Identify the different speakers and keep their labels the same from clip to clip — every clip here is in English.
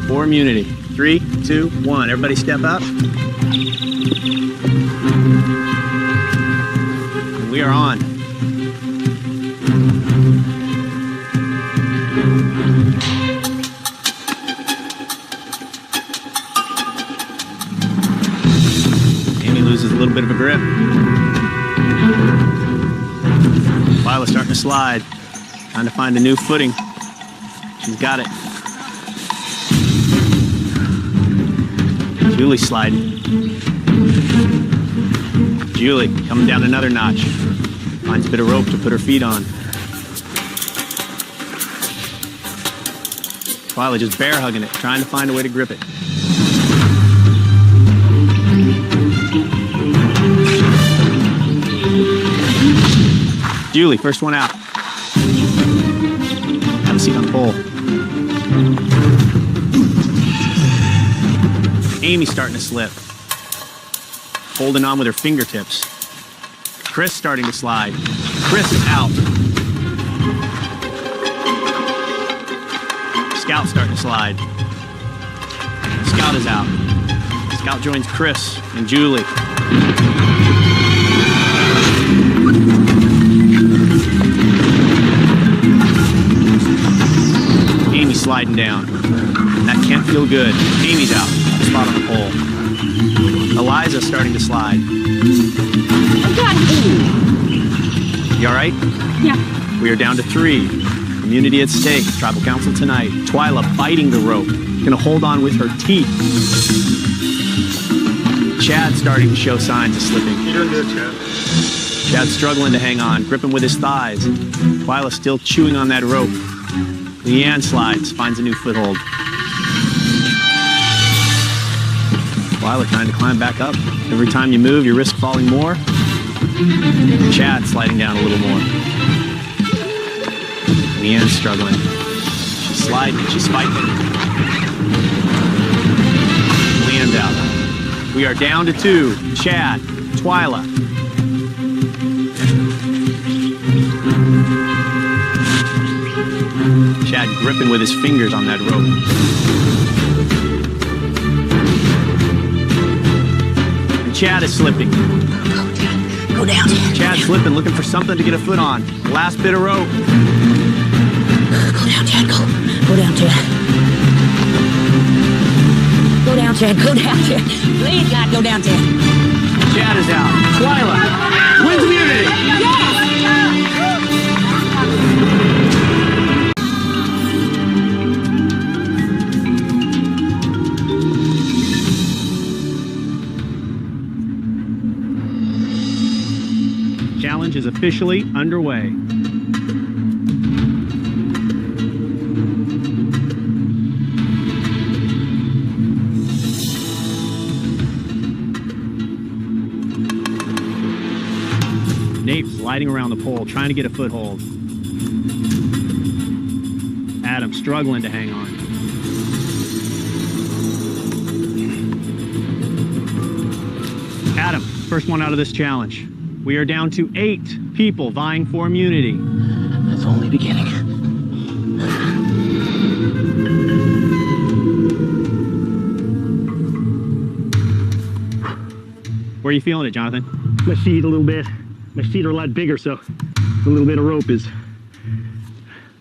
Speaker 1: For immunity. 3, 2, 1. Everybody step up. And we are on. Amy loses a little bit of a grip. Twyla's starting to slide. Trying to find a new footing. She's got it. Julie sliding. Julie coming down another notch. Finds a bit of rope to put her feet on. Twyla just bear hugging it, trying to find a way to grip it. Julie, first one out. Have a seat on the pole. Amy's starting to slip. Holding on with her fingertips. Chris starting to slide. Chris is out. Scout starting to slide. Scout is out. Scout joins Chris and Julie. Amy's sliding down. That can't feel good. Amy's out. Spot on the pole. Eliza starting to slide. You all right?
Speaker 2: Yeah.
Speaker 1: We are down to 3. Immunity at stake. Tribal Council tonight. Twyla biting the rope. Gonna hold on with her teeth. Chad starting to show signs of slipping.
Speaker 3: You're doing good, Chad.
Speaker 1: Chad's struggling to hang on, gripping with his thighs. Twyla still chewing on that rope. Leanne slides, finds a new foothold. Twyla trying to climb back up. Every time you move, you risk falling more. Chad sliding down a little more. Leanne's struggling. She's sliding, she's fighting. Leanne's out. We are down to 2. Chad, Twyla. Chad gripping with his fingers on that rope. And Chad is slipping.
Speaker 2: Go down.
Speaker 1: Chad's slipping, looking for something to get a foot on. Last bit of rope.
Speaker 2: Go down, Chad. Go down, Chad. Go down, Chad. Go down, Chad. Please, God, go down, Chad.
Speaker 1: Chad is out. Twyla wins immunity. Challenge is officially underway. Nate sliding around the pole, trying to get a foothold. Adam struggling to hang on. Adam, first one out of this challenge. We are down to 8 people vying for immunity.
Speaker 2: That's only beginning.
Speaker 1: Where are you feeling it, Jonathan?
Speaker 3: My feet a little bit. My feet are a lot bigger, so a little bit of rope is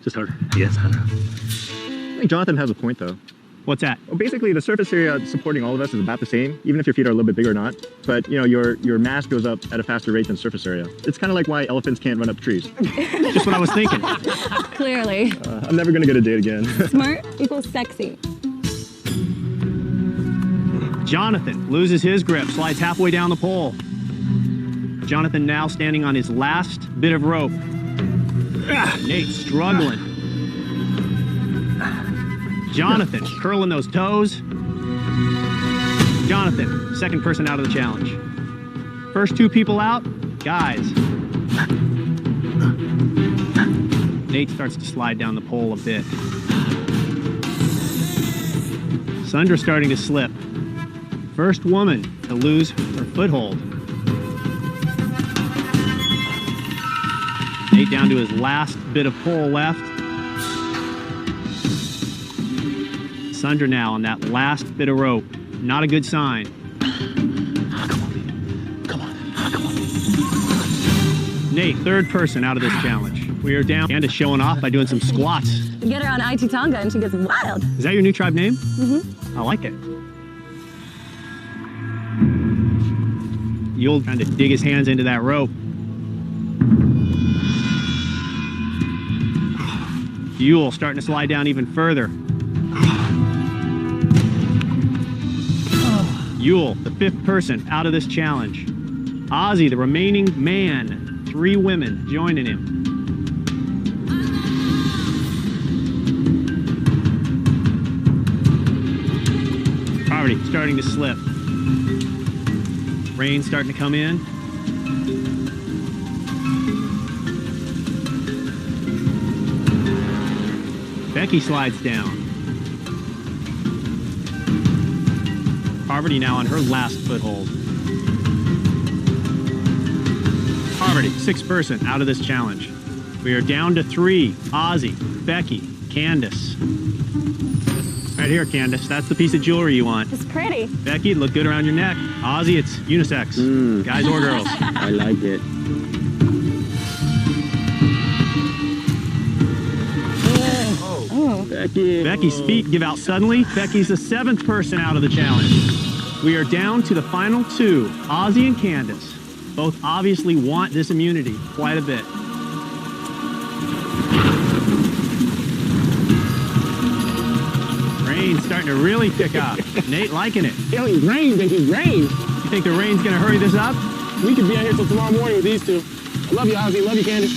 Speaker 3: just harder. Yes, I don't know. I think Jonathan has a point, though.
Speaker 1: What's that?
Speaker 3: Well, basically, the surface area supporting all of us is about the same, even if your feet are a little bit bigger or not. But, you know, your mass goes up at a faster rate than surface area. It's kind of like why elephants can't run up trees.
Speaker 1: Just what I was thinking.
Speaker 4: Clearly.
Speaker 3: I'm never going to get a date again.
Speaker 4: Smart equals sexy.
Speaker 1: Jonathan loses his grip, slides halfway down the pole. Jonathan now standing on his last bit of rope. Nate struggling. Jonathan curling those toes. Jonathan, second person out of the challenge. First 2 people out, guys. Nate starts to slide down the pole a bit. Sandra starting to slip. First woman to lose her foothold. Nate down to his last bit of pole left. Sandra now on that last bit of rope. Not a good sign.
Speaker 3: Come on.
Speaker 1: Nate, third person out of this challenge. We are down. Candace showing off by doing some squats.
Speaker 4: Get her on IT Tonga and she gets wild.
Speaker 1: Is that your new tribe name? Mm-hmm. I like it. You'll kind of dig his hands into that rope. Yule starting to slide down even further. Yule, the fifth person out of this challenge. Ozzy, the remaining man. 3 women joining him. Poverty starting to slip. Rain starting to come in. Becky slides down. Poverty now on her last foothold. Poverty, 6th person out of this challenge. We are down to 3. Ozzy, Becky, Candace. Right here, Candace. That's the piece of jewelry you want.
Speaker 4: It's pretty.
Speaker 1: Becky, look good around your neck. Ozzy, it's unisex. Guys or girls.
Speaker 3: I like it. Becky.
Speaker 1: Becky's feet give out suddenly. Becky's the 7th person out of the challenge. We are down to the final 2, Ozzy and Candace. Both obviously want this immunity quite a bit. Rain's starting to really pick up. Nate liking it.
Speaker 5: Yo, it's rain, baby, rain.
Speaker 1: You think the rain's gonna hurry this up?
Speaker 5: We could be out here till tomorrow morning with these two. I love you, Ozzy. Love you, Candace.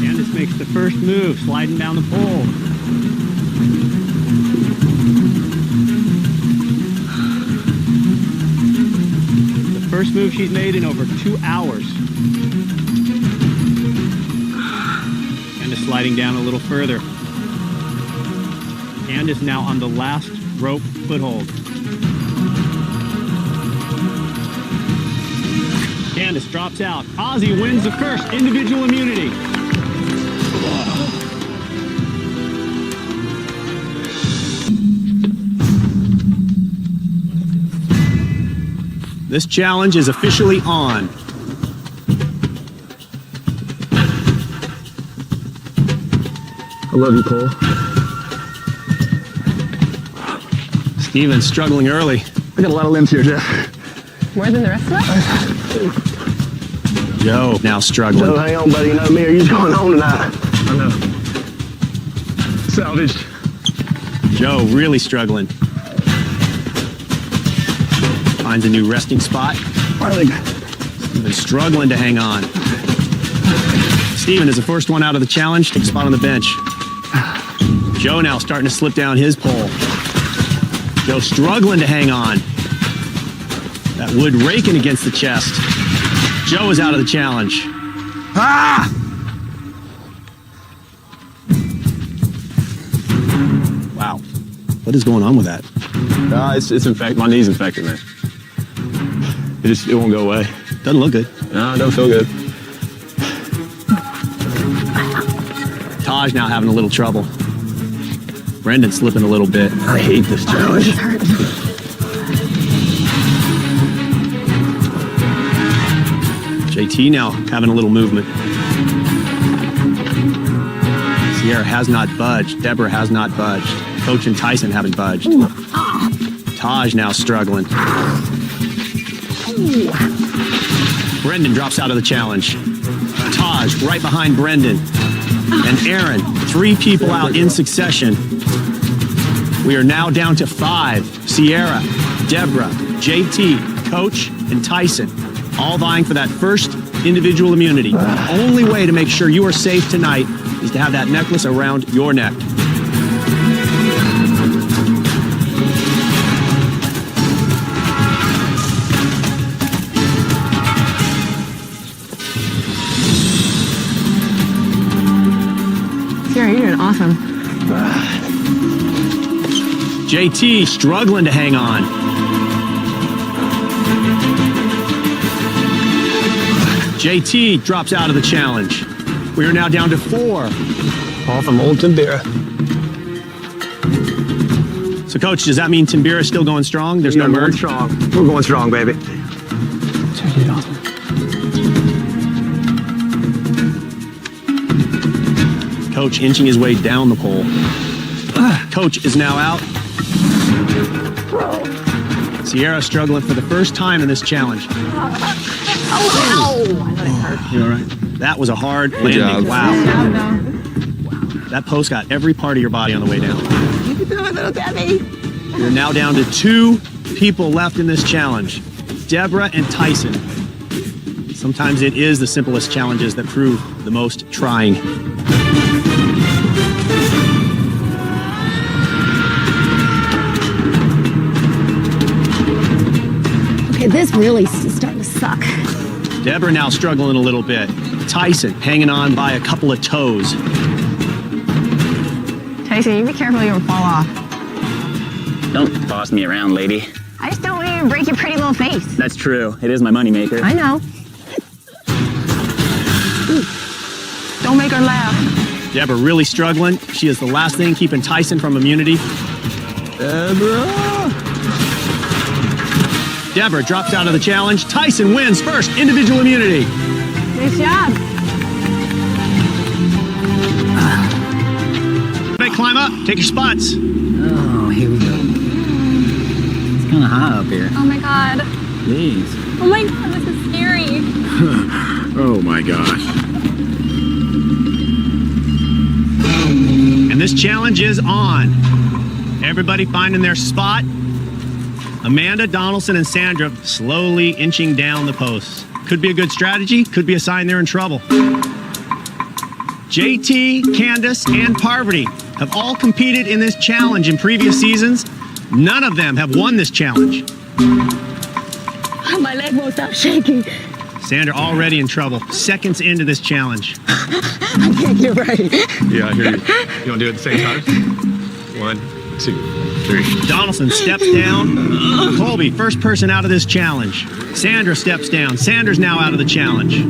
Speaker 1: Candace makes the first move, sliding down the pole. The first move she's made in over 2 hours. Candace sliding down a little further. Candace now on the last rope foothold. Candace drops out. Ozzy wins the first individual immunity. This challenge is officially on.
Speaker 3: I love you, Cole.
Speaker 1: Steven's struggling early.
Speaker 3: I got a lot of limbs here, Jeff.
Speaker 4: More than the rest of us?
Speaker 1: Joe now struggling.
Speaker 5: Oh, hang on, buddy. You know me. Are you going home tonight?
Speaker 3: I know. Salvaged.
Speaker 1: Joe really struggling. Finds a new resting spot. Steven struggling to hang on. Steven is the first one out of the challenge. Takes a spot on the bench. Joe now starting to slip down his pole. Joe struggling to hang on. That wood raking against the chest. Joe is out of the challenge. Ah! Wow. What is going on with that?
Speaker 3: It's infected. My knee's infected, man. It won't go away.
Speaker 1: Doesn't look good.
Speaker 3: No, it don't feel good.
Speaker 1: Taj now having a little trouble. Brendan slipping a little bit.
Speaker 3: I hate this challenge.
Speaker 1: JT now having a little movement. Sierra has not budged. Deborah has not budged. Coach and Tyson haven't budged. Taj now struggling. Brendan drops out of the challenge. Taj right behind Brendan. And Aaron, 3 people out in succession. We are now down to 5. Sierra, Deborah, JT, Coach, and Tyson. All vying for that first individual immunity. The only way to make sure you are safe tonight is to have that necklace around your neck.
Speaker 4: Sarah, you're doing awesome.
Speaker 1: JT struggling to hang on. JT drops out of the challenge. We are now down to 4.
Speaker 5: All from old Timbira.
Speaker 1: So, Coach, does that mean Timbira is still going strong? There's no
Speaker 5: We're going
Speaker 1: merge?
Speaker 5: strong. We're going strong, baby.
Speaker 1: Coach inching his way down the pole. Coach is now out. Sierra struggling for the first time in this challenge. You all right? That was a hard landing.
Speaker 6: job.
Speaker 1: Wow. That post got every part of your body on the way down. You're now down to 2 people left in this challenge, Deborah and Tyson. Sometimes it is the simplest challenges that prove the most trying.
Speaker 4: Okay, this really is starting to suck.
Speaker 1: Deborah now struggling a little bit. Tyson hanging on by a couple of toes.
Speaker 4: Tyson, you be careful, you'll fall off.
Speaker 7: Don't boss me around, lady.
Speaker 4: I just don't want you to break your pretty little face.
Speaker 7: That's true. It is my moneymaker.
Speaker 4: I know. Don't make her laugh.
Speaker 1: Deborah really struggling. She is the last thing keeping Tyson from immunity. Deborah drops out of the challenge. Tyson wins first individual immunity.
Speaker 4: Nice job.
Speaker 1: Everybody climb up. Take your spots.
Speaker 7: Oh, here we go. It's kind of hot up here.
Speaker 8: Oh my god.
Speaker 7: Jeez.
Speaker 8: Oh my god, this is scary.
Speaker 3: Oh my gosh.
Speaker 1: And this challenge is on. Everybody finding their spot. Amanda, Donaldson, and Sandra slowly inching down the posts. Could be a good strategy, could be a sign they're in trouble. JT, Candace, and Parvati have all competed in this challenge in previous seasons. None of them have won this challenge.
Speaker 2: My leg won't stop shaking.
Speaker 1: Sandra already in trouble, seconds into this challenge.
Speaker 2: You're right.
Speaker 3: Yeah, I hear you. You want to do it at the same time? 1, 2, 3.
Speaker 1: Donaldson steps down. Colby, first person out of this challenge. Sandra steps down. Sandra's now out of the challenge.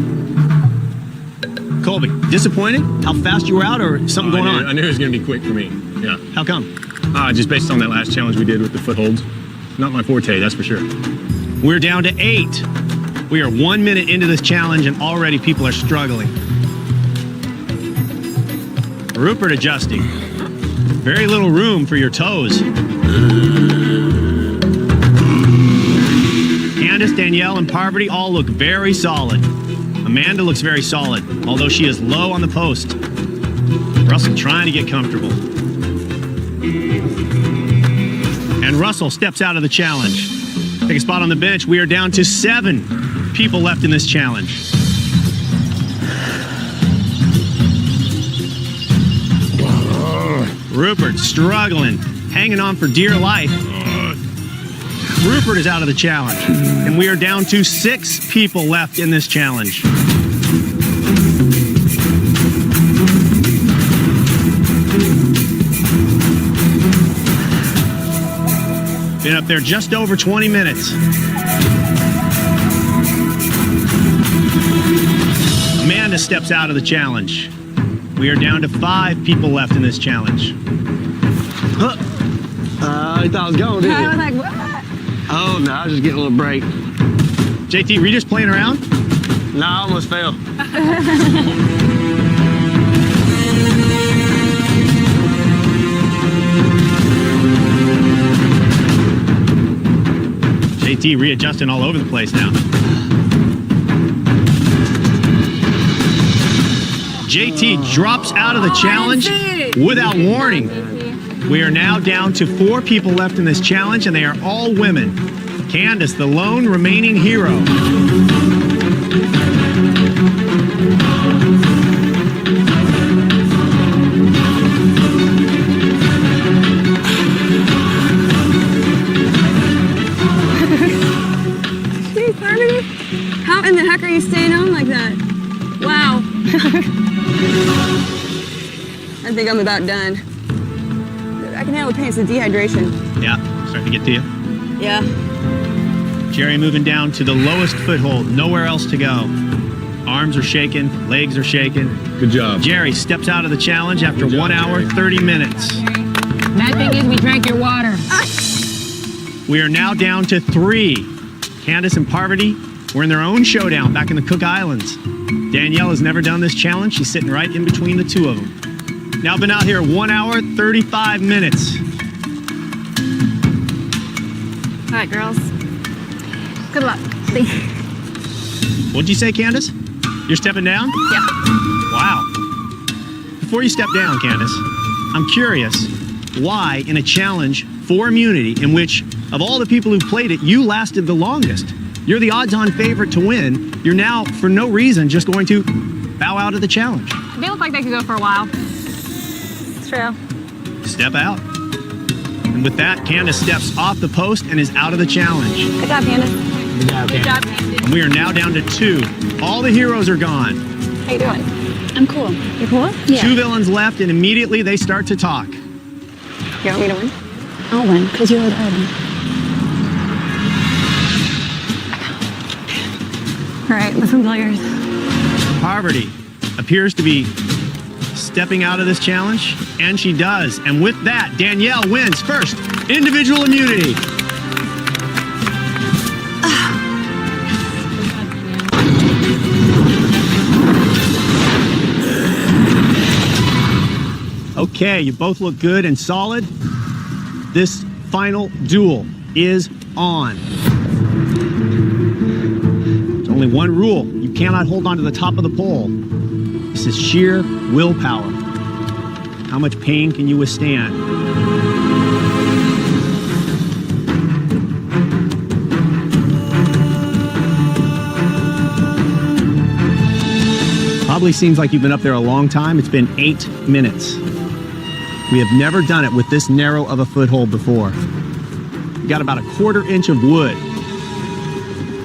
Speaker 1: Colby, disappointed? How fast you were out or something going
Speaker 3: I
Speaker 1: on?
Speaker 3: knew it was going to be quick for me. Yeah.
Speaker 1: How come?
Speaker 3: Just based on that last challenge we did with the footholds. Not my forte, that's for sure.
Speaker 1: We're down to 8. We are 1 minute into this challenge and already people are struggling. Rupert adjusting. Very little room for your toes. Candace, Danielle, and Parvati all look very solid. Amanda looks very solid, although she is low on the post. Russell trying to get comfortable. And Russell steps out of the challenge. Take a spot on the bench. We are down to 7 people left in this challenge. Rupert struggling, hanging on for dear life. Rupert is out of the challenge. And we are down to 6 people left in this challenge. Been up there just over 20 minutes. Amanda steps out of the challenge. We are down to 5 people left in this challenge.
Speaker 5: I thought I was going, didn't
Speaker 4: I
Speaker 5: you?
Speaker 4: was like, what?
Speaker 5: Oh, no, I was just getting a little break.
Speaker 1: JT, were you just playing around?
Speaker 5: No, I almost fell.
Speaker 1: JT readjusting all over the place now. JT drops out of the challenge without warning. We are now down to 4 people left in this challenge, and they are all women. Candace, the lone remaining hero.
Speaker 8: Jeez, Parvati, how in the heck are you staying on like that? Wow. I think I'm about done. I can handle the pain, it's the dehydration.
Speaker 1: Yeah, starting to get to you.
Speaker 8: Yeah.
Speaker 1: Jerry moving down to the lowest foothold, nowhere else to go. Arms are shaking, legs are shaking.
Speaker 5: Good job.
Speaker 1: Jerry steps out of the challenge after 1 hour, 30 minutes.
Speaker 2: Bad thing is we drank your water.
Speaker 1: We are now down to 3. Candace and Parvati were in their own showdown back in the Cook Islands. Danielle has never done this challenge. She's sitting right in between the two of them. Now been out here 1 hour, 35 minutes.
Speaker 4: All right, girls. Good luck.
Speaker 1: What'd you say, Candace? You're stepping down?
Speaker 4: Yeah.
Speaker 1: Wow. Before you step down, Candace, I'm curious why in a challenge for immunity in which, of all the people who played it, you lasted the longest. You're the odds-on favorite to win. You're now, for no reason, just going to bow out of the challenge.
Speaker 4: They look like they could go for a while. It's true.
Speaker 1: Step out. And with that, Candace steps off the post and is out of the challenge.
Speaker 4: Good job, Candace.
Speaker 7: Good job,
Speaker 4: Good
Speaker 7: Cam.
Speaker 4: job, Candace.
Speaker 1: And we are now down to 2. All the heroes are gone.
Speaker 4: How you doing?
Speaker 2: I'm cool.
Speaker 4: You cool?
Speaker 1: 2 villains left, and immediately they start to talk.
Speaker 4: You want me to win?
Speaker 2: I'll win, because you're the item.
Speaker 4: All right, this one's all yours.
Speaker 1: Parvati appears to be stepping out of this challenge, and she does. And with that, Danielle wins first individual immunity. Okay, you both look good and solid. This final duel is on. There's only one rule. You cannot hold on to the top of the pole. This is sheer willpower. How much pain can you withstand? Probably seems like you've been up there a long time. It's been 8 minutes. We have never done it with this narrow of a foothold before. You got about a 1/4 inch of wood.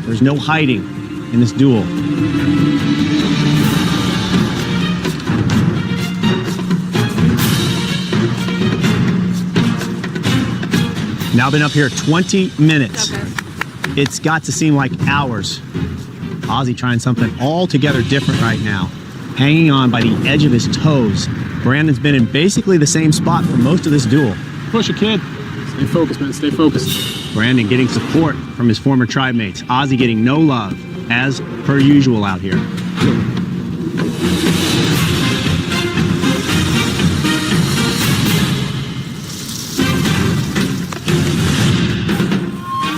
Speaker 1: There's no hiding in this duel. Now been up here 20 minutes. It's got to seem like hours. Ozzy trying something altogether different right now. Hanging on by the edge of his toes. Brandon's been in basically the same spot for most of this duel.
Speaker 5: Push it, kid. Stay focused, man. Stay focused.
Speaker 1: Brandon getting support from his former tribe mates. Ozzy getting no love, as per usual out here.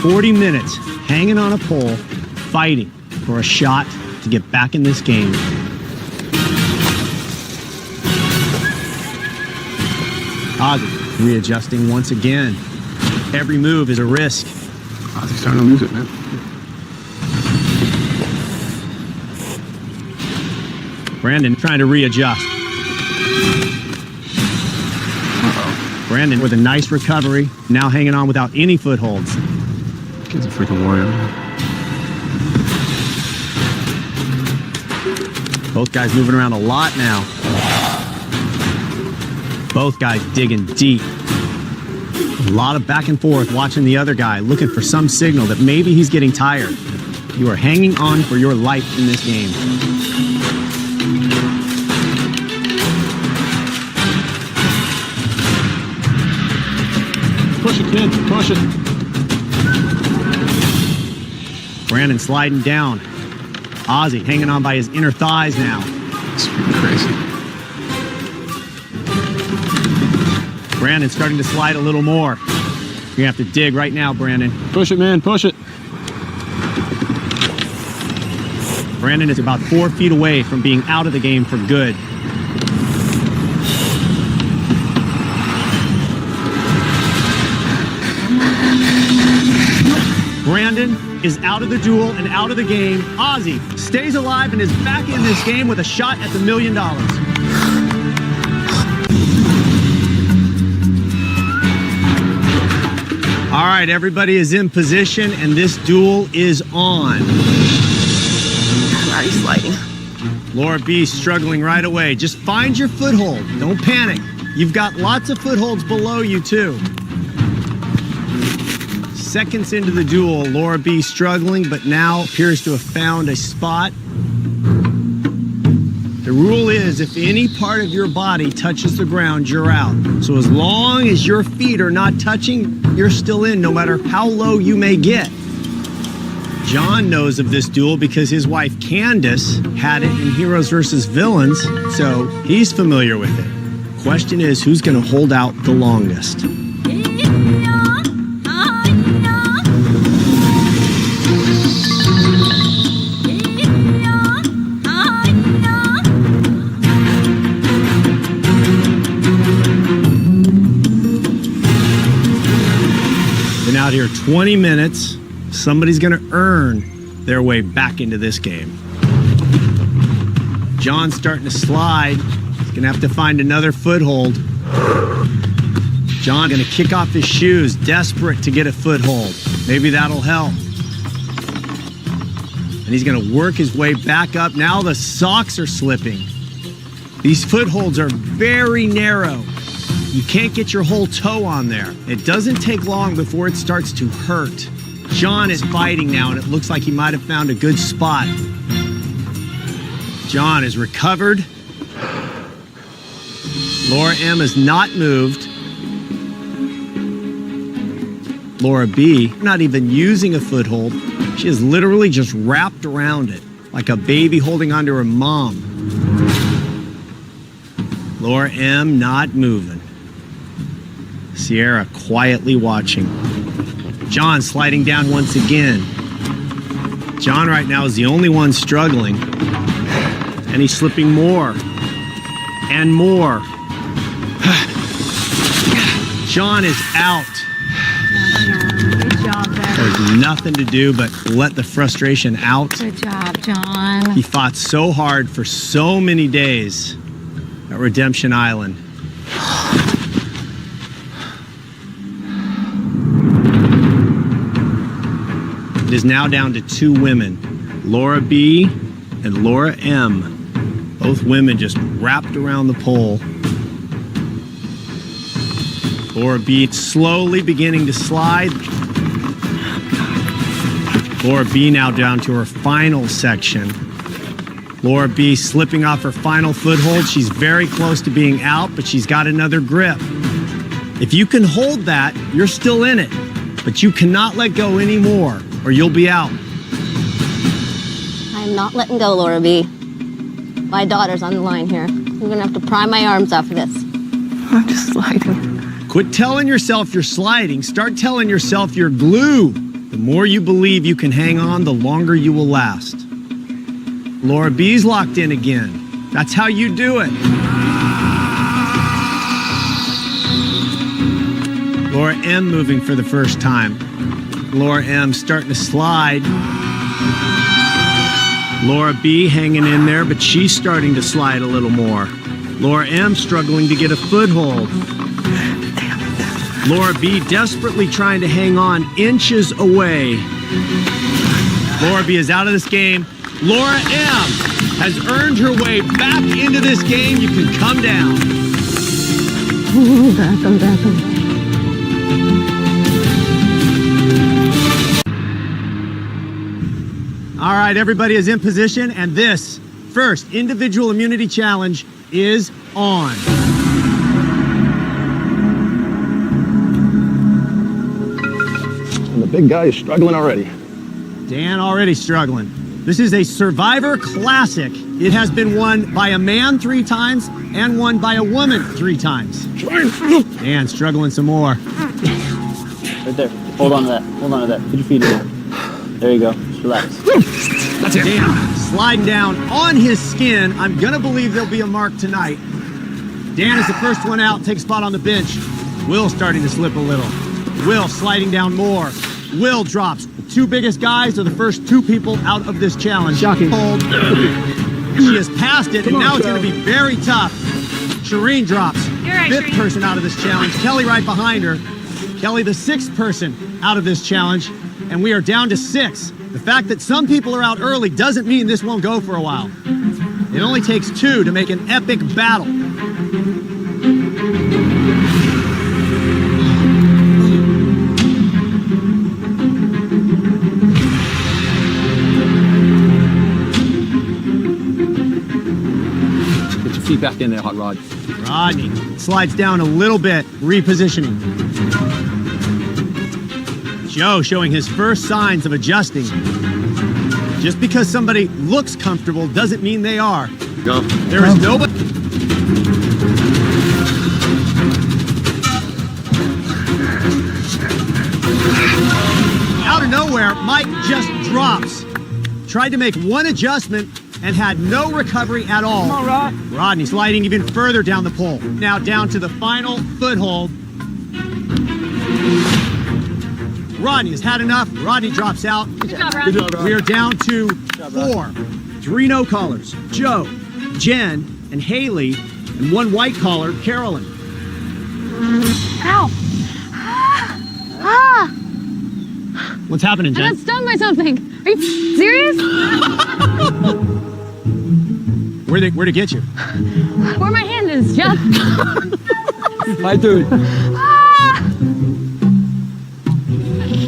Speaker 1: "40 minutes hanging on a pole, fighting for a shot to get back in this game." Ozzy readjusting once again. Every move is a risk.
Speaker 5: Ozzy's starting to lose it, man.
Speaker 1: Brandon trying to readjust. Brandon with a nice recovery, now hanging on without any footholds.
Speaker 5: Kid's a freaking warrior, man.
Speaker 1: Both guys moving around a lot now. Both guys digging deep. A lot of back and forth watching the other guy, looking for some signal that maybe he's getting tired. You are hanging on for your life in this game.
Speaker 5: Push it, kid. Push it.
Speaker 1: Brandon sliding down. Ozzy hanging on by his inner thighs now.
Speaker 5: It's freaking crazy.
Speaker 1: Brandon starting to slide a little more. You have to dig right now, Brandon.
Speaker 5: Push it, man. Push it.
Speaker 1: Brandon is about 4 feet away from being out of the game for good. Brandon is out of the duel and out of the game. Ozzy stays alive and is back in this game with a shot at the $1 million. All right, everybody is in position and this duel is on.
Speaker 8: I'm already sliding.
Speaker 1: Laura B struggling right away. Just find your foothold. Don't panic. You've got lots of footholds below you too. Seconds into the duel, Laura B struggling, but now appears to have found a spot. The rule is if any part of your body touches the ground, you're out. So as long as your feet are not touching, you're still in, no matter how low you may get. John knows of this duel because his wife Candace had it in Heroes vs. Villains, so he's familiar with it. Question is, who's going to hold out the longest? Been out here 20 minutes. Somebody's going to earn their way back into this game. John's starting to slide. He's going to have to find another foothold. John going to kick off his shoes, desperate to get a foothold. Maybe that'll help. And he's going to work his way back up. Now the socks are slipping. These footholds are very narrow. You can't get your whole toe on there. It doesn't take long before it starts to hurt. John is fighting now, and it looks like he might have found a good spot. John is recovered. Laura M is not moved. Laura B, not even using a foothold. She is literally just wrapped around it, like a baby holding onto her mom. Laura M not moving. Sierra quietly watching. John sliding down once again. John right now is the only one struggling. And he's slipping more. And more. John is out.
Speaker 4: Good job, Ben.
Speaker 1: There's nothing to do but let the frustration out.
Speaker 4: Good job, John.
Speaker 1: He fought so hard for so many days at Redemption Island. It is now down to two women, Laura B and Laura M. Both women just wrapped around the pole. Laura B slowly beginning to slide. Laura B now down to her final section. Laura B slipping off her final foothold. She's very close to being out, but she's got another grip. If you can hold that, you're still in it, but you cannot let go anymore, or you'll be out.
Speaker 6: I'm not letting go, Laura B. My daughter's on the line here. I'm gonna have to pry my arms off of this.
Speaker 8: I'm just sliding.
Speaker 1: Quit telling yourself you're sliding. Start telling yourself you're glue. The more you believe you can hang on, the longer you will last. Laura B's locked in again. That's how you do it. Laura M moving for the first time. Laura M starting to slide. Laura B hanging in there, but she's starting to slide a little more. Laura M struggling to get a foothold. Laura B desperately trying to hang on, inches away. Laura B is out of this game. Laura M has earned her way back into this game. You can come down.
Speaker 6: I'm back.
Speaker 1: All right, everybody is in position, and this first individual immunity challenge is on.
Speaker 3: And the big guy is struggling already.
Speaker 1: Dan already struggling. This is a Survivor Classic. It has been won by a man 3 times and won by a woman 3 times. Dan struggling some more.
Speaker 7: Right there. Hold on to that. Hold on to that. Put your feet in. There you go. Just relax.
Speaker 1: That's it. Dan sliding down on his skin. I'm gonna believe there'll be a mark tonight. Dan is the first one out, takes spot on the bench. Will starting to slip a little. Will sliding down more. Will drops. The 2 biggest guys are the first 2 people out of this challenge.
Speaker 3: Shocking.
Speaker 1: She has passed it, and now it's going to be very tough. Shireen drops.
Speaker 4: You're right,
Speaker 1: 5th
Speaker 4: Shireen.
Speaker 1: person out of this challenge. Kelly right behind her. Kelly the 6th person out of this challenge, and we are down to 6. The fact that some people are out early doesn't mean this won't go for a while. It only takes 2 to make an epic battle. seat back in there, Hot Rod. Rodney slides down a little bit, repositioning. Joe showing his first signs of adjusting. Just because somebody looks comfortable doesn't mean they are.
Speaker 3: Go.
Speaker 1: There is nobody. Out of nowhere, Mike just drops. Tried to make one adjustment and had no recovery at all.
Speaker 5: Come on, Rod.
Speaker 1: Rodney sliding even further down the pole. Now down to the final foothold. Rodney has had enough. Rodney drops out.
Speaker 4: Good job, Rod.
Speaker 3: Good job, Rod.
Speaker 1: We are down to 4. 3 no callers. Joe, Jen, and Haley, and 1 white collar, Carolyn.
Speaker 4: Ow. Ah.
Speaker 1: What's happening,
Speaker 4: I
Speaker 1: Jen?
Speaker 4: got stung by something. Are you serious?
Speaker 1: Where'd it get you?
Speaker 4: Where my hand is, Jeff.
Speaker 7: My dude.
Speaker 4: Ah.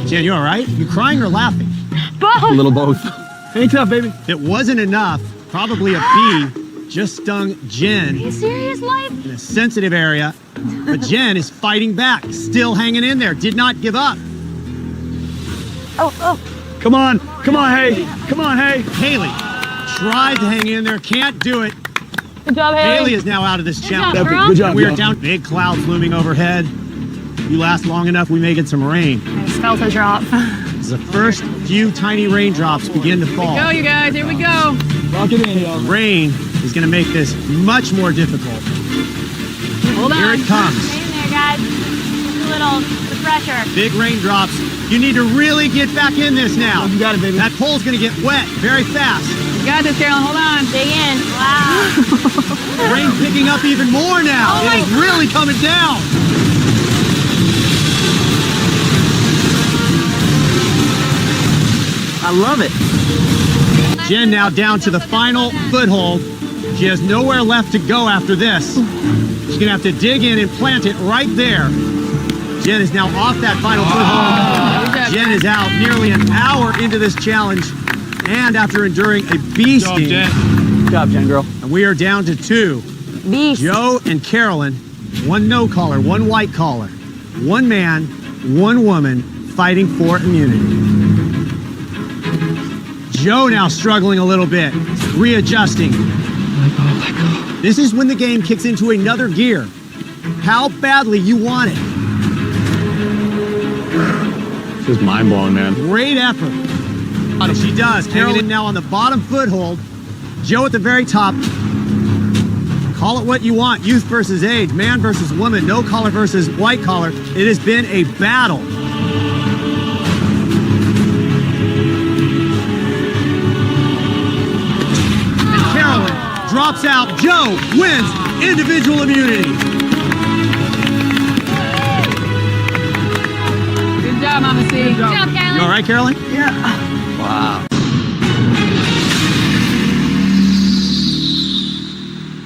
Speaker 1: Jen, you all right? You crying or laughing?
Speaker 4: Both.
Speaker 7: A little both.
Speaker 3: Hang tough, baby.
Speaker 1: If it wasn't enough, probably a bee just stung Jen
Speaker 4: Are you serious, life?
Speaker 1: in a sensitive area. But Jen is fighting back, still hanging in there, did not give up.
Speaker 4: Oh.
Speaker 3: Come on. Come on, hey. Come on, hey.
Speaker 1: Haley tried to hang in there, can't do it.
Speaker 4: Good job, Haley.
Speaker 1: Haley is now out of this
Speaker 4: Good
Speaker 1: challenge.
Speaker 4: job, girl.
Speaker 3: Good job,
Speaker 1: We are
Speaker 3: girl.
Speaker 1: down, big clouds looming overhead. You last long enough, we may get some rain.
Speaker 4: I just felt a drop.
Speaker 1: As the first few tiny raindrops begin to fall.
Speaker 8: Go, you guys. Here we go.
Speaker 3: Lock it in, y'all.
Speaker 1: Rain is going to make this much more difficult.
Speaker 8: Hold
Speaker 1: Here
Speaker 8: on.
Speaker 1: it comes.
Speaker 4: Stay in there, guys. Just a little, the pressure.
Speaker 1: Big raindrops. You need to really get back in this now.
Speaker 3: You got it, baby.
Speaker 1: That pole's going to get wet very fast.
Speaker 8: You got this, Carolyn. Hold on.
Speaker 4: Dig in. Wow.
Speaker 1: Rain's picking up even more now.
Speaker 4: Oh
Speaker 1: It is really coming down.
Speaker 7: I love it.
Speaker 1: Jen now down to the final foothold. She has nowhere left to go after this. She's going to have to dig in and plant it right there. Jen is now off that final foothold. Jen is out nearly an hour into this challenge and after enduring a bee sting.
Speaker 7: Good job, Jen girl.
Speaker 1: And we are down to 2.
Speaker 6: Beast.
Speaker 1: Joe and Carolyn, 1 no caller, 1 white collar, 1 man, 1 woman fighting for immunity. Joe now struggling a little bit, readjusting. This is when the game kicks into another gear. How badly you want it.
Speaker 3: This is mind-blowing, man.
Speaker 1: Great effort. She does. Carolyn now on the bottom foothold. Joe at the very top. Call it what you want. Youth versus age, man versus woman, no collar versus white collar. It has been a battle. And Carolyn drops out. Joe wins individual immunity.
Speaker 8: Good job, Mama C.
Speaker 4: Good job,
Speaker 1: You
Speaker 4: Carolyn.
Speaker 1: all right, Carolyn?
Speaker 7: Wow.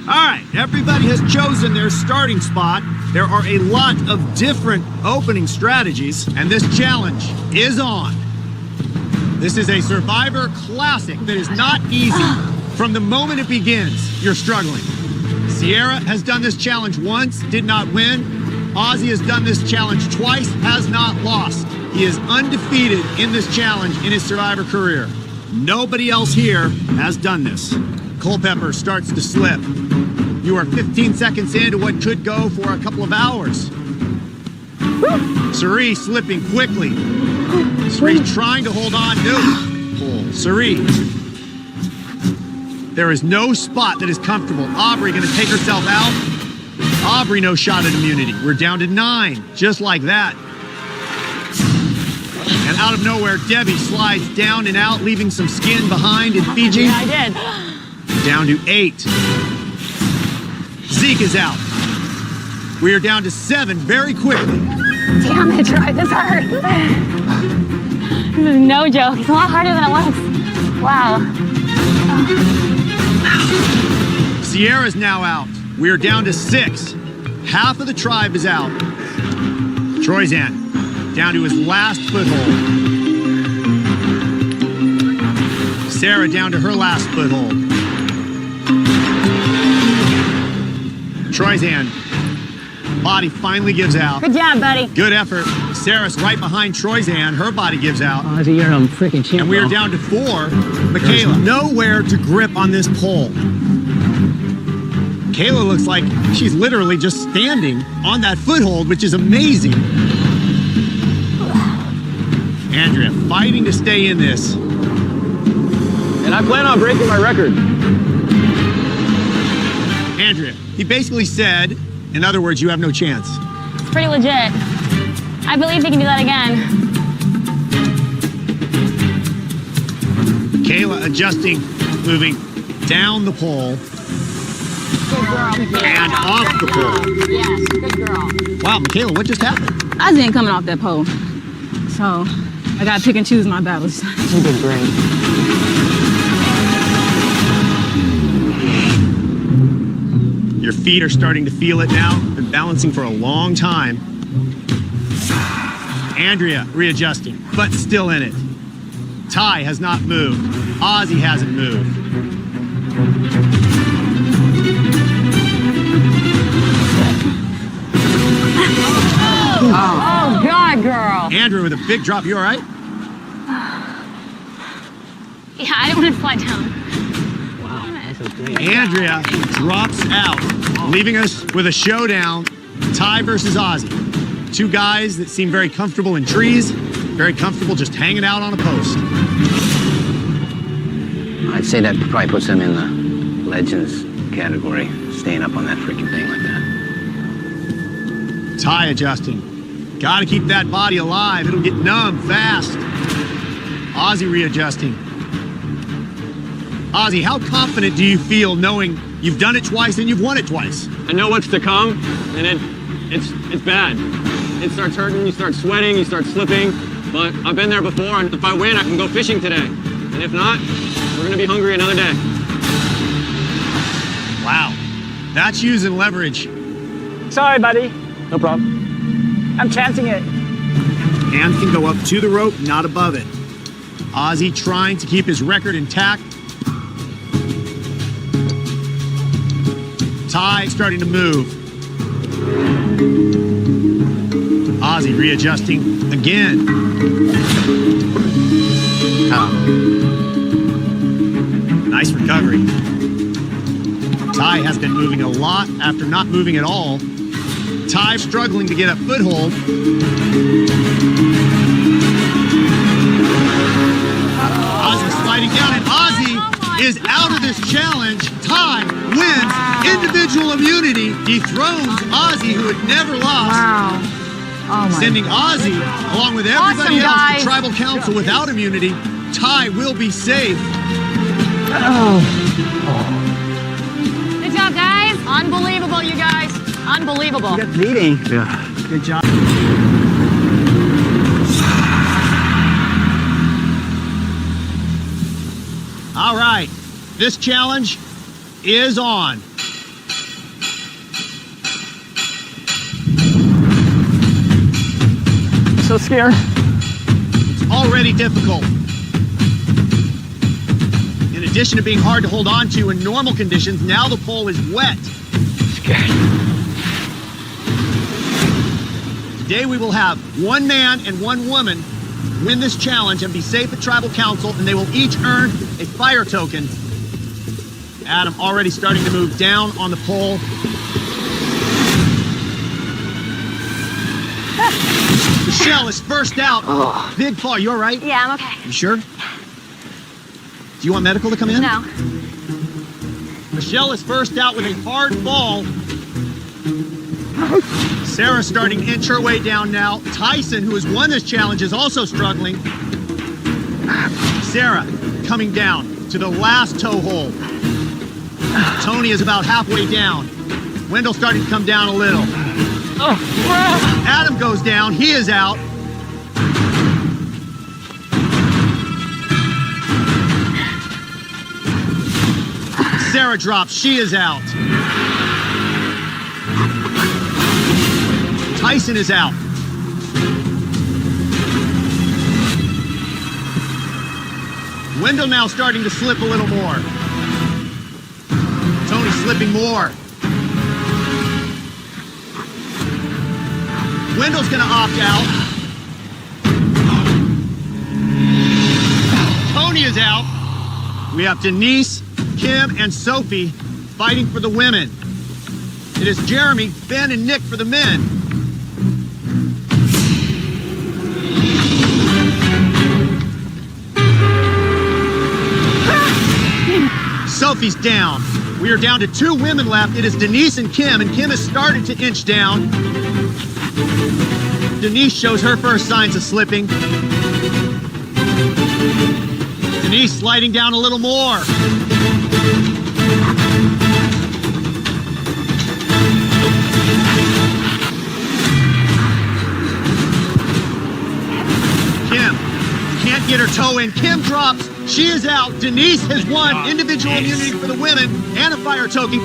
Speaker 1: All right, everybody has chosen their starting spot. There are a lot of different opening strategies, and this challenge is on. This is a Survivor Classic that is not easy. From the moment it begins, you're struggling. Sierra has done this challenge once, did not win. Ozzy has done this challenge twice, has not lost. He is undefeated in this challenge in his Survivor career. Nobody else here has done this. Culpepper starts to slip. You are 15 seconds into what could go for a couple of hours. Suri slipping quickly. Suri trying to hold on. No. Suri. There is no spot that is comfortable. Aubrey going to take herself out. Aubrey no shot at immunity. We're down to 9, just like that. And out of nowhere, Debbie slides down and out, leaving some skin behind in Fiji.
Speaker 6: Yeah, I did.
Speaker 1: Down to 8. Zeke is out. We are down to 7 very quickly.
Speaker 4: Damn it, Troy. This hurt. This is no joke. It's a lot harder than it looks. Wow.
Speaker 1: Sierra's now out. We are down to 6. Half of the tribe is out. Troyzan down to his last foothold. Sarah down to her last foothold. Troyzan. Body finally gives out.
Speaker 4: Good job, buddy.
Speaker 1: Good effort. Sarah's right behind Troyzan. Her body gives out.
Speaker 7: Ozzy, you're a freaking champ.
Speaker 1: And we are down to 4. Michaela, nowhere to grip on this pole. Michaela looks like she's literally just standing on that foothold, which is amazing. Andrea fighting to stay in this.
Speaker 5: And I plan on breaking my record.
Speaker 1: Andrea, he basically said, in other words, you have no chance.
Speaker 4: It's pretty legit. I believe he can do that again.
Speaker 1: Michaela adjusting, moving down the pole and off the pole.
Speaker 2: Yes, good girl.
Speaker 1: Wow, Michaela, what just happened?
Speaker 8: Ozzy ain't coming off that pole. So I gotta pick and choose my battles.
Speaker 7: You did great.
Speaker 1: Your feet are starting to feel it now. Been balancing for a long time. Andrea readjusting, but still in it. Ty has not moved. Ozzy hasn't moved.
Speaker 4: Oh, God, girl.
Speaker 1: Andrea with a big drop. You all right?
Speaker 4: Yeah, I didn't want to slide down.
Speaker 1: Andrea drops out, leaving us with a showdown. Ty versus Ozzy. Two guys that seem very comfortable in trees, very comfortable just hanging out on a post.
Speaker 9: I'd say that probably puts them in the legends category, staying up on that freaking thing like that.
Speaker 1: Ty adjusting. Gotta keep that body alive. It'll get numb fast. Ozzy readjusting. Ozzy, how confident do you feel knowing you've done it twice and you've won it twice?
Speaker 5: I know what's to come, and it's bad. It starts hurting, you start sweating, you start slipping, but I've been there before, and if I win, I can go fishing today. And if not, we're gonna be hungry another day.
Speaker 1: Wow, that's using leverage.
Speaker 7: Sorry, buddy.
Speaker 5: No problem.
Speaker 7: I'm chancing it.
Speaker 1: Hands can go up to the rope, not above it. Ozzy trying to keep his record intact. Ty starting to move. Ozzy readjusting again. Nice recovery. Ty has been moving a lot after not moving at all. Ty struggling to get a foothold. Ozzy sliding down, and Ozzy is out of this challenge. Ty wins individual immunity, dethrones Ozzy, who had never lost.
Speaker 8: Wow. Oh my.
Speaker 1: Sending Ozzy, along with everybody
Speaker 4: Awesome,
Speaker 1: else,
Speaker 4: guys.
Speaker 1: to Tribal Council without immunity. Ty will be safe.
Speaker 4: Good job, guys. Unbelievable, you guys. Unbelievable.
Speaker 7: Good leading.
Speaker 1: Yeah, good job. All right, this challenge is on.
Speaker 7: So scared.
Speaker 1: It's already difficult. In addition to being hard to hold on to in normal conditions, now the pole is wet. Today we will have one man and one woman win this challenge and be safe at Tribal Council, and they will each earn a fire token. Adam already starting to move down on the pole. Michelle is first out. Big fall. You all right?
Speaker 4: Yeah, I'm okay.
Speaker 1: You sure? Do you want medical to come in?
Speaker 4: No.
Speaker 1: Michelle is first out with a hard fall. Sarah starting to inch her way down now. Tyson, who has won this challenge, is also struggling. Sarah coming down to the last toe hold. Tony is about halfway down. Wendell starting to come down a little. Adam goes down. He is out. Sarah drops. She is out. Tyson is out. Wendell now starting to slip a little more. Tony slipping more. Wendell's gonna opt out. Tony is out. We have Denise, Kim, and Sophie fighting for the women. It is Jeremy, Ben, and Nick for the men. Sophie's down. We are down to 2 women left. It is Denise and Kim has started to inch down. Denise shows her first signs of slipping. Denise sliding down a little more. Kim can't get her toe in. Kim drops. She is out. Denise has won individual immunity for the women and a fire token.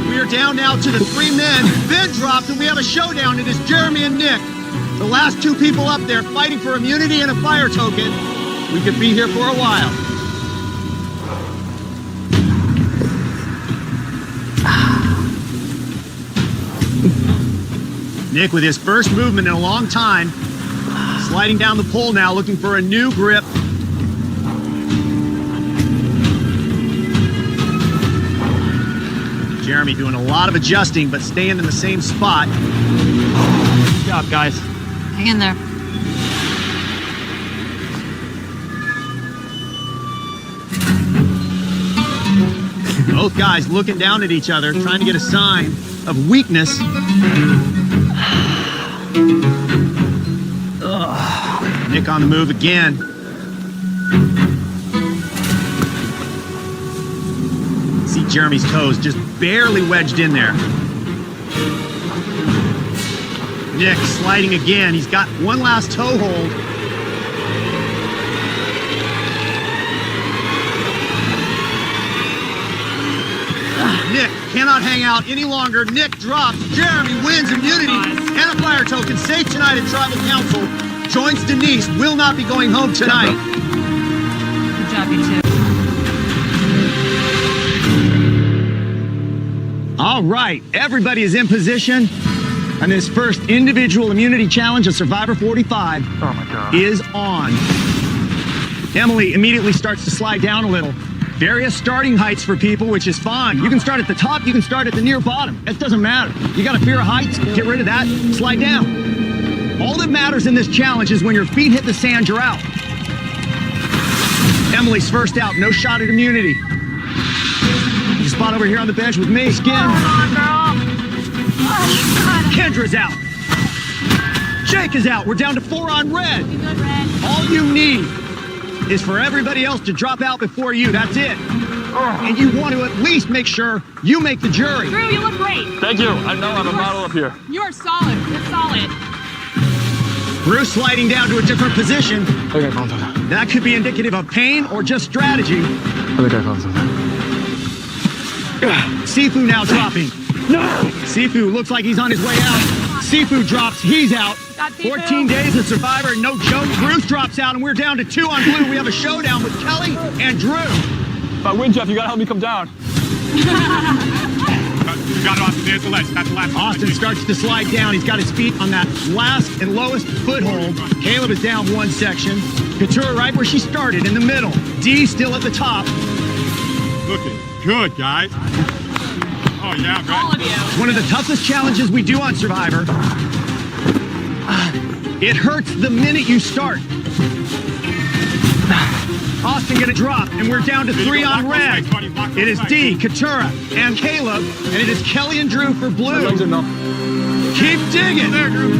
Speaker 1: We are down now to the 3 men. Ben dropped and we have a showdown. It is Jeremy and Nick. The last 2 people up there fighting for immunity and a fire token. We could be here for a while. Nick with his first movement in a long time. Sliding down the pole now, looking for a new grip. Jeremy doing a lot of adjusting, but staying in the same spot.
Speaker 3: Good job, guys.
Speaker 4: Hang in there.
Speaker 1: Both guys looking down at each other, trying to get a sign of weakness. Nick on the move again. See Jeremy's toes just barely wedged in there. Nick sliding again. He's got one last toe hold. Nick cannot hang out any longer. Nick drops. Jeremy wins immunity and a fire token. Safe tonight at Tribal Council. Joins Denise. Will not be going home tonight.
Speaker 4: Good job, you two.
Speaker 1: All right, everybody is in position. And this first individual immunity challenge of Survivor 45 is on. Emily immediately starts to slide down a little. Various starting heights for people, which is fine. You can start at the top, you can start at the near bottom. It doesn't matter. You got a fear of heights, get rid of that, slide down. All that matters in this challenge is when your feet hit the sand, you're out. Emily's first out, no shot at immunity. You spot over here on the bench with me, Skin. Kendra's out. Jake is out. We're down to 4 on red.
Speaker 4: You good, Red?
Speaker 1: All you need is for everybody else to drop out before you. That's it. And you want to at least make sure you make the jury.
Speaker 4: Drew, you look great.
Speaker 5: Thank you. I know I'm a model up here.
Speaker 4: You are solid. You're solid.
Speaker 1: Bruce sliding down to a different position. That could be indicative of pain or just strategy. Sifu now dropping. No! Sifu looks like he's on his way out. Sifu drops, he's out. 14 days of Survivor, no joke. Bruce drops out, and we're down to 2 on blue. We have a showdown with Kelly and Drew.
Speaker 5: If I win, Jeff, you gotta help me come down.
Speaker 3: You got it, Austin. There's the ledge. That's the last.
Speaker 1: Austin starts to slide down. He's got his feet on that last and lowest foothold. Caleb is down one section. Katurah right where she started, in the middle. D still at the top.
Speaker 3: Looking good, guys. Oh, yeah, great.
Speaker 4: All of you.
Speaker 1: One of the toughest challenges we do on Survivor. It hurts the minute you start. Austin gonna drop, and we're down to 3 on red. It is D, Katurah, and Caleb, and it is Kelly and Drew for blue. Keep digging.
Speaker 3: There, Drew.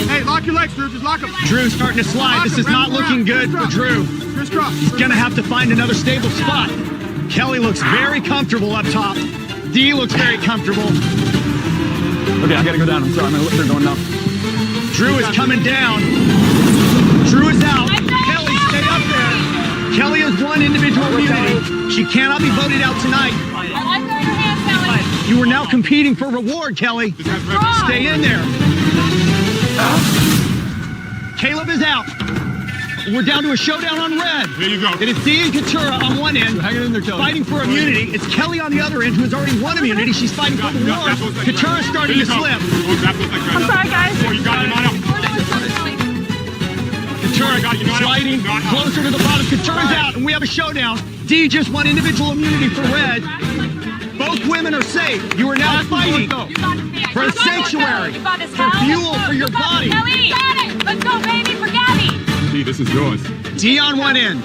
Speaker 4: Hey,
Speaker 3: lock your legs, Drew. Just lock them.
Speaker 1: Drew's starting to slide. This is not looking good for Drew. He's gonna have to find another stable spot. Kelly looks very comfortable up top. D looks very comfortable.
Speaker 5: Okay, I gotta go down. I'm sorry. They're going down.
Speaker 1: Drew is coming down. Drew is out. Kelly, stay up there. Kelly has won individual immunity. She cannot be voted out tonight.
Speaker 4: I like that in your hands, Kelly.
Speaker 1: You are now competing for reward, Kelly. Stay in there. Caleb is out. We're down to a showdown on red.
Speaker 10: There you go.
Speaker 1: It is Dee and Katura on one end, fighting for immunity. It's Kelly on the other end, who has already won immunity. She's fighting for the war. Katura's starting to slip.
Speaker 4: I'm sorry, guys.
Speaker 10: Oh, you got it, line up.
Speaker 1: Katura sliding closer to the bottom. Katura's out, and we have a showdown. Dee just won individual immunity for red. Both women are safe. You are now fighting for a sanctuary, for fuel for your body.
Speaker 4: Kelly, let's go, baby, for Gabby.
Speaker 10: Dee, this is yours.
Speaker 1: Dee on one end,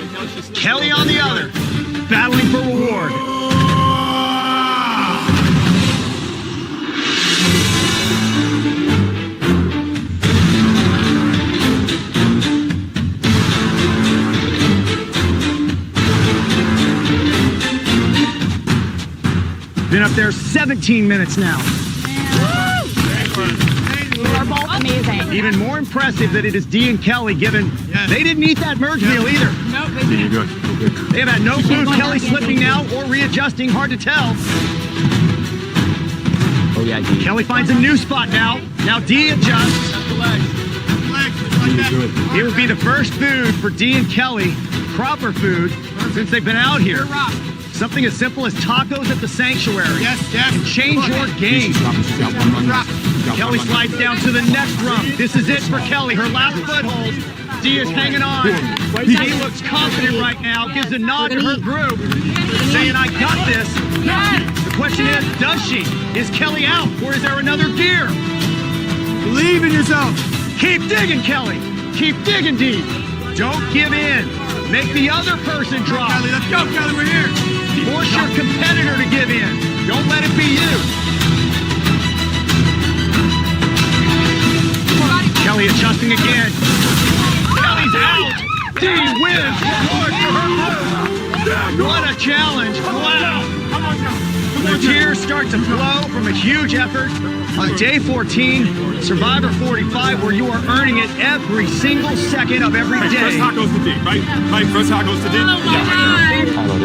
Speaker 1: Kelly on the other, battling for reward. Been up there 17 minutes now.
Speaker 4: We're both amazing.
Speaker 1: Even more impressive that it is Dee and Kelly, given they didn't eat that merge meal either.
Speaker 4: Nope, they didn't.
Speaker 10: You're good.
Speaker 1: They have had no food. Kelly slipping now or readjusting, hard to tell.
Speaker 7: Oh yeah, Dee.
Speaker 1: Kelly finds a new spot now. Now Dee adjusts. It would be the first food for Dee and Kelly, proper food, since they've been out here. Something as simple as tacos at the sanctuary. Yes. And change your game. Kelly slides down to the next rung. This is it for Kelly, her last foothold. Dee is hanging on. Dee looks confident right now, gives a nod to her group, saying, I got this. The question is, does she? Is Kelly out, or is there another gear? Believe in yourself. Keep digging, Kelly. Keep digging, Dee. Don't give in. Make the other person drop. Kelly, let's go, Kelly, we're here. Force your competitor to give in. Don't let it be you. Kelly adjusting again. Kelly's out. Dee wins. Reward for her group. What a challenge. Wow. The tears start to flow from a huge effort on day 14, Survivor 45, where you are earning it every single second of every day.
Speaker 10: First tacos to Dee, right? First tacos to Dee.
Speaker 4: Oh my God.